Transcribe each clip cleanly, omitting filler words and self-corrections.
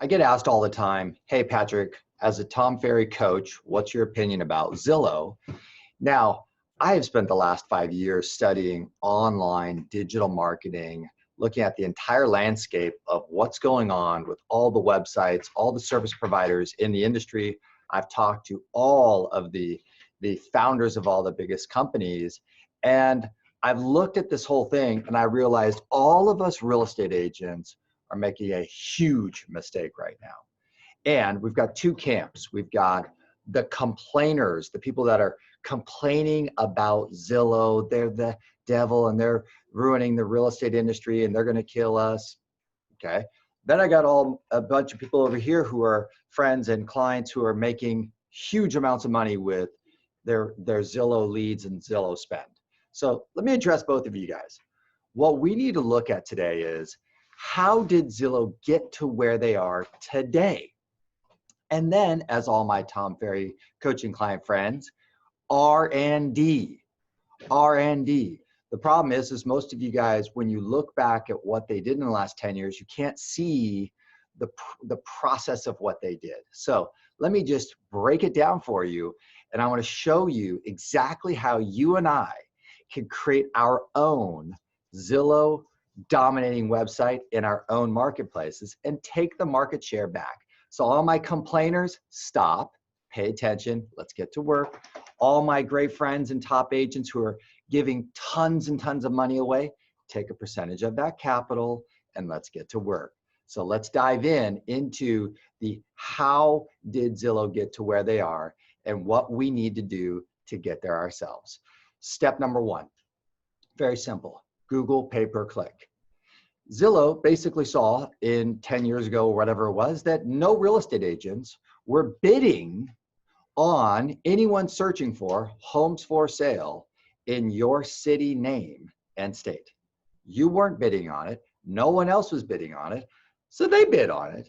I get asked all the time, hey, Patrick, as a Tom Ferry coach, what's your opinion about Zillow? Now, I have spent the last 5 years studying online digital marketing, looking at the entire landscape of what's going on with all the websites, all the service providers in the industry. I've talked to all of the founders of all the biggest companies, and I've looked at this whole thing and I realized all of us real estate agents are making a huge mistake right now. And we've got two camps. We've got the complainers, the people that are complaining about Zillow. They're the devil and they're ruining the real estate industry and they're going to kill us. Okay. Then I got a bunch of people over here who are friends and clients who are making huge amounts of money with their Zillow leads and Zillow spend. So let me address both of you guys. What we need to look at today is, how did Zillow get to where they are today? And then, as all my Tom Ferry coaching client friends, R&D. R&D. The problem is most of you guys, when you look back at what they did in the last 10 years, you can't see the process of what they did. So let me just break it down for you. And I want to show you exactly how you and I can create our own Zillow dominating website in our own marketplaces and take the market share back. So all my complainers, stop, pay attention, let's get to work. All my great friends and top agents who are giving tons and tons of money away, take a percentage of that capital and let's get to work. So let's dive into the how did Zillow get to where they are and what we need to do to get there ourselves. Step number one, very simple, Google pay-per-click. Zillow basically saw in 10 years ago, or whatever it was, that no real estate agents were bidding on anyone searching for homes for sale in your city name and state. You weren't bidding on it. No one else was bidding on it. So they bid on it.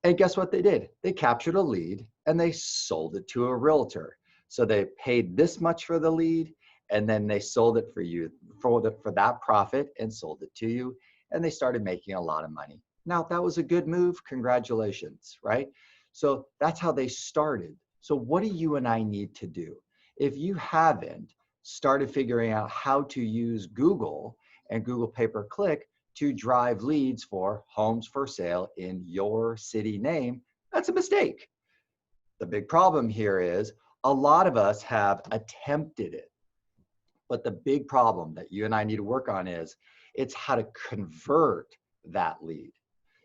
And guess what they did? They captured a lead and they sold it to a realtor. So they paid this much for the lead and then they sold it for you for that profit and sold it to you. And they started making a lot of money. Now, if that was a good move, congratulations, right? So that's how they started. So what do you and I need to do? If you haven't started figuring out how to use Google and Google pay-per-click to drive leads for homes for sale in your city name, that's a mistake. The big problem here is a lot of us have attempted it. But the big problem that you and I need to work on is it's how to convert that lead.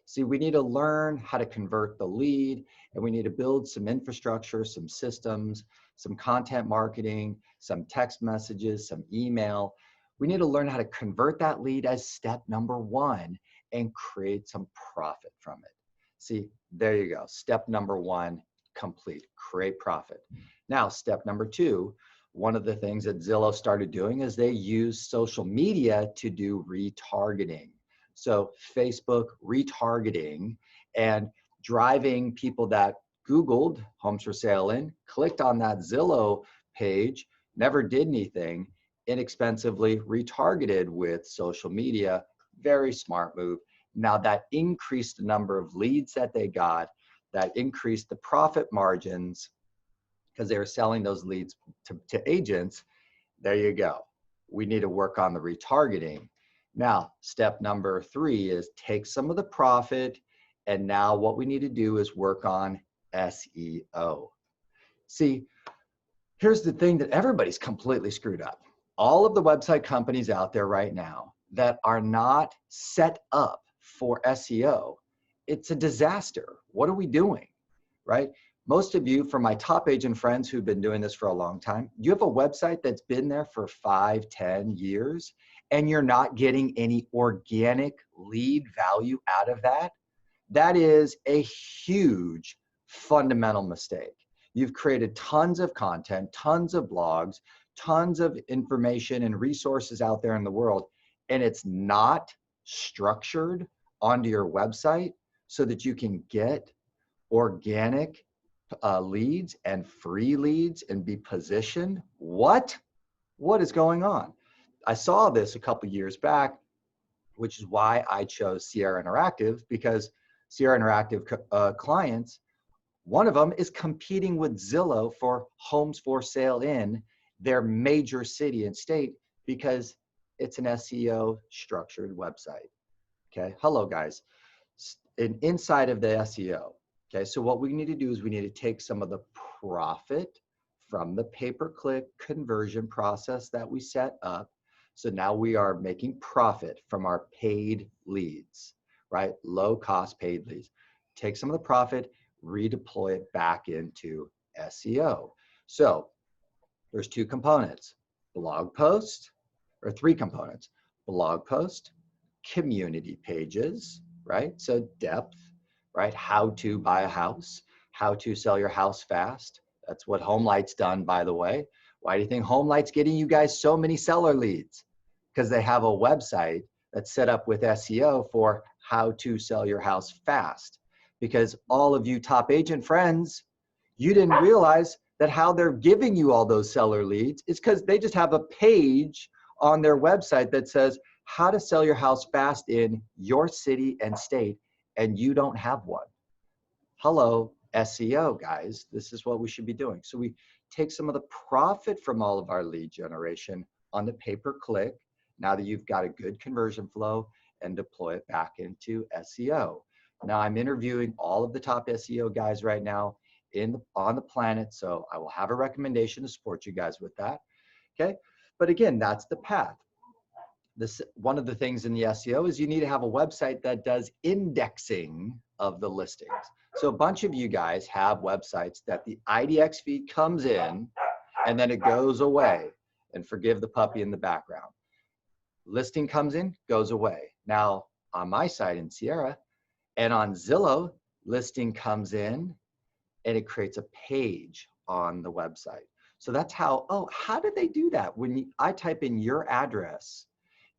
See, we need to learn how to convert the lead and we need to build some infrastructure, some systems, some content marketing, some text messages, some email. We need to learn how to convert that lead as step number one and create some profit from it. See, there you go. Step number one, complete, create profit. Now, step number two, one of the things that Zillow started doing is they use social media to do retargeting. So Facebook retargeting and driving people that Googled homes for sale in, clicked on that Zillow page, never did anything, inexpensively retargeted with social media. Very smart move. Now that increased the number of leads that they got, that increased the profit margins because they were selling those leads to agents. There you go. We need to work on the retargeting. Now, step number three is take some of the profit, and now what we need to do is work on SEO. See, here's the thing that everybody's completely screwed up. All of the website companies out there right now that are not set up for SEO, it's a disaster. What are we doing, right? Most of you, from my top agent friends who've been doing this for a long time, you have a website that's been there for 5, 10 years, and you're not getting any organic lead value out of that. That is a huge fundamental mistake. You've created tons of content, tons of blogs, tons of information and resources out there in the world, and it's not structured onto your website so that you can get organic leads and free leads and be positioned. What is going on? I saw this a couple years back, which is why I chose Sierra Interactive, because Sierra Interactive clients, one of them is competing with Zillow for homes for sale in their major city and state because it's an SEO structured website. Okay, hello guys. And inside of the SEO, okay, so what we need to do is we need to take some of the profit from the pay-per-click conversion process that we set up. So now we are making profit from our paid leads, right? Low cost paid leads. Take some of the profit, redeploy it back into SEO. So there's two components, blog post, or three components, blog post, community pages, right? So depth, right? How to buy a house, how to sell your house fast. That's what HomeLight's done, by the way. Why do you think HomeLight's getting you guys so many seller leads? Because they have a website that's set up with SEO for how to sell your house fast. Because all of you top agent friends, you didn't realize that how they're giving you all those seller leads is because they just have a page on their website that says how to sell your house fast in your city and state, and you don't have one. Hello, SEO guys, this is what we should be doing. So we take some of the profit from all of our lead generation on the pay-per-click, now that you've got a good conversion flow, and deploy it back into SEO. Now I'm interviewing all of the top SEO guys right now on the planet, so I will have a recommendation to support you guys with that, okay? But again, that's the path. One of the things in the SEO is you need to have a website that does indexing of the listings. So a bunch of you guys have websites that the IDX feed comes in and then it goes away, and forgive the puppy in the background. Listing comes in, goes away. Now on my site in Sierra and on Zillow, listing comes in and it creates a page on the website. So that's how did they do that? When I type in your address,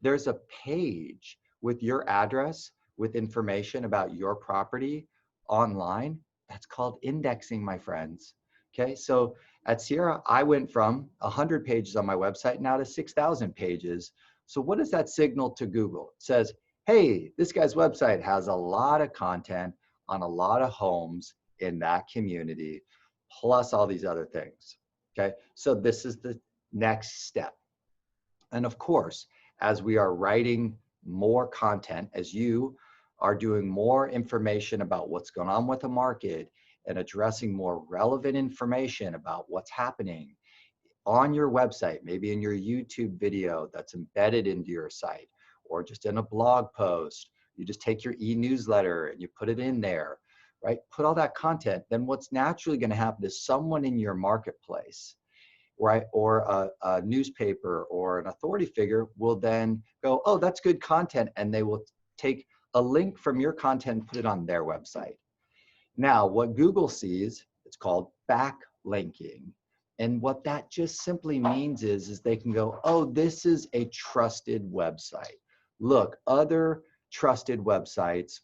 there's a page with your address with information about your property online. That's called indexing, my friends. Okay, so at Sierra, I went from 100 pages on my website now to 6,000 pages. So what does that signal to Google? It says, hey, this guy's website has a lot of content on a lot of homes in that community, plus all these other things. Okay, so this is the next step. And of course, as we are writing more content, as you are doing more information about what's going on with the market and addressing more relevant information about what's happening on your website, maybe in your YouTube video that's embedded into your site, or just in a blog post, you just take your e-newsletter and you put it in there, right? Put all that content, then what's naturally going to happen is someone in your marketplace, right, or a newspaper or an authority figure will then go, oh, that's good content, and they will take a link from your content and put it on their website. Now, what Google sees, it's called backlinking. And what that just simply means is they can go, oh, this is a trusted website. Look, other trusted websites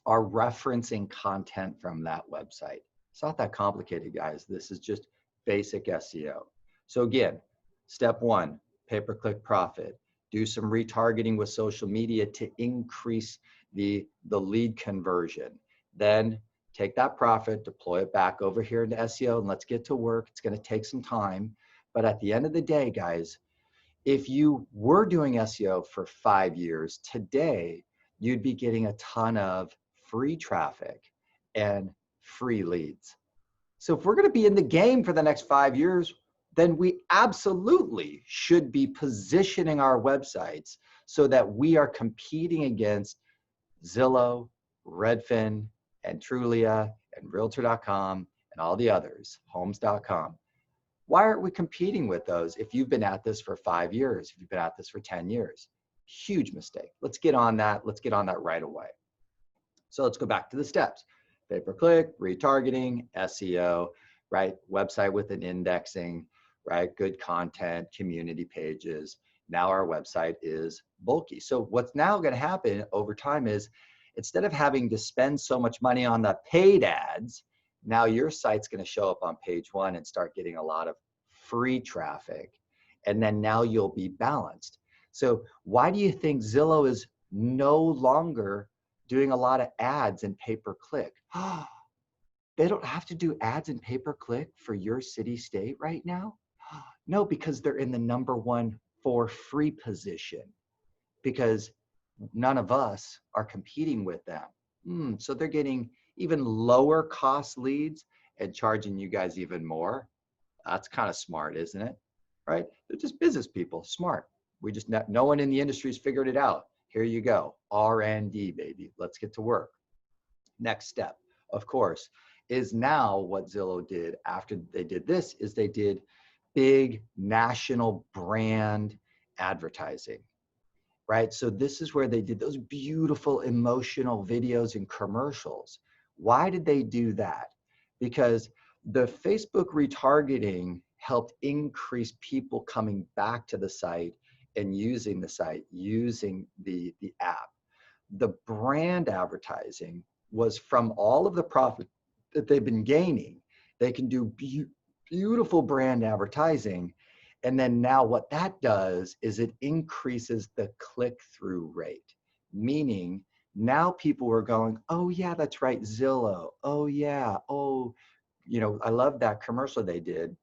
are referencing content from that website. It's not that complicated, guys. This is just basic SEO. So again, step one, pay-per-click profit. Do some retargeting with social media to increase the lead conversion. Then take that profit, deploy it back over here into SEO, and let's get to work. It's going to take some time. But at the end of the day, guys, if you were doing SEO for 5 years, today, you'd be getting a ton of free traffic and free leads. So if we're going to be in the game for the next 5 years, then we absolutely should be positioning our websites so that we are competing against Zillow, Redfin, and Trulia, and Realtor.com, and all the others, Homes.com. Why aren't we competing with those if you've been at this for 5 years, if you've been at this for 10 years? Huge mistake. Let's get on that. Let's get on that right away. So let's go back to the steps. Pay-per-click, retargeting, SEO, right? Website with an indexing, right? Good content, community pages. Now our website is bulky. So what's now going to happen over time is instead of having to spend so much money on the paid ads, now your site's going to show up on page one and start getting a lot of free traffic. And then now you'll be balanced. So why do you think Zillow is no longer doing a lot of ads and pay-per-click. They don't have to do ads and pay-per-click for your city, state right now? No, because they're in the #1 for free position, because none of us are competing with them. So they're getting even lower cost leads and charging you guys even more. That's kind of smart, isn't it? Right? They're just business people, smart. We just, no one in the industry's figured it out. Here you go, R&D, baby. Let's get to work. Next step, of course, is now what Zillow did after they did this is they did big national brand advertising, right? So this is where they did those beautiful emotional videos and commercials. Why did they do that? Because the Facebook retargeting helped increase people coming back to the site and using the site, using the app. The brand advertising was from all of the profit that they've been gaining. They can do beautiful brand advertising. And then now what that does is it increases the click-through rate, meaning now people are going, oh yeah, that's right, Zillow. Oh yeah, oh, I love that commercial they did.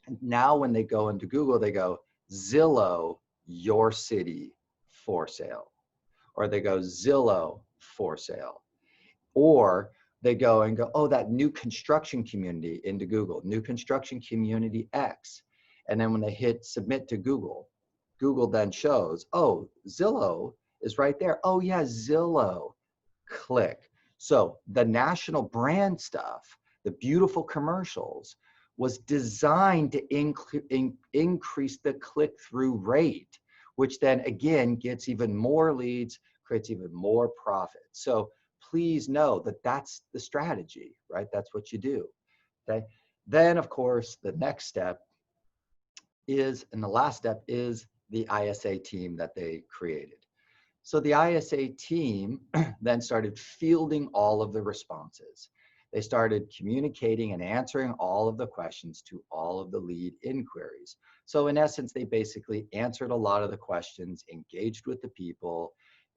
And now when they go into Google, they go, Zillow, your city for sale. Or they go, Zillow for sale. Or they go and go, oh, that new construction community into Google, new construction community X. And then when they hit submit to Google, Google then shows, oh, Zillow is right there. Oh yeah, Zillow, click. So the national brand stuff, the beautiful commercials, was designed to increase the click-through rate, which then again gets even more leads, creates even more profit. So please know that that's the strategy, right? That's what you do, okay? Then of course, the next step is, and the last step is the ISA team that they created. So the ISA team then started fielding all of the responses. They started communicating and answering all of the questions to all of the lead inquiries. So in essence, they basically answered a lot of the questions, engaged with the people,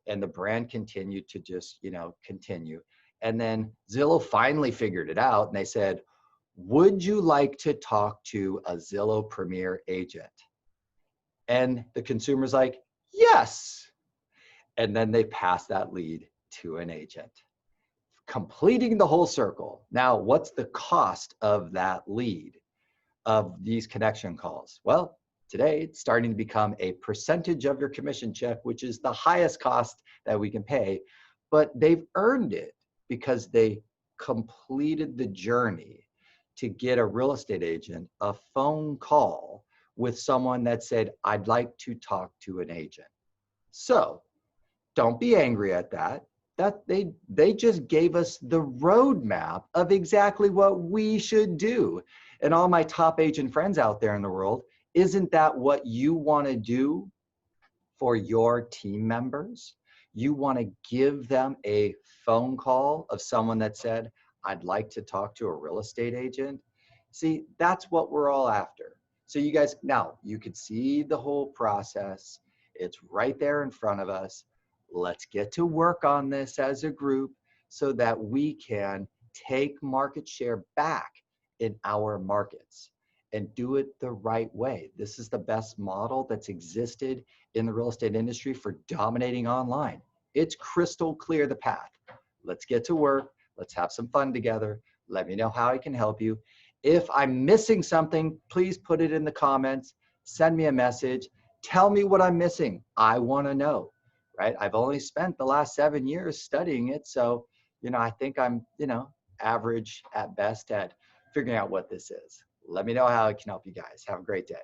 and the brand continued to just, continue. And then Zillow finally figured it out and they said, would you like to talk to a Zillow Premier agent? And the consumer's like, yes. And then they pass that lead to an agent, completing the whole circle. Now, what's the cost of that lead, of these connection calls? Well, today it's starting to become a percentage of your commission check, which is the highest cost that we can pay, but they've earned it because they completed the journey to get a real estate agent a phone call with someone that said, I'd like to talk to an agent. So don't be angry at that. They just gave us the roadmap of exactly what we should do. And all my top agent friends out there in the world, isn't that what you want to do for your team members? You want to give them a phone call of someone that said, I'd like to talk to a real estate agent. See, that's what we're all after. So you guys, now you could see the whole process. It's right there in front of us. Let's get to work on this as a group so that we can take market share back in our markets and do it the right way. This is the best model that's existed in the real estate industry for dominating online. It's crystal clear the path. Let's get to work. Let's have some fun together. Let me know how I can help you. If I'm missing something, please put it in the comments. Send me a message. Tell me what I'm missing. I want to know. Right? I've only spent the last 7 years studying it. So, I think I'm, average at best at figuring out what this is. Let me know how I can help you guys. Have a great day.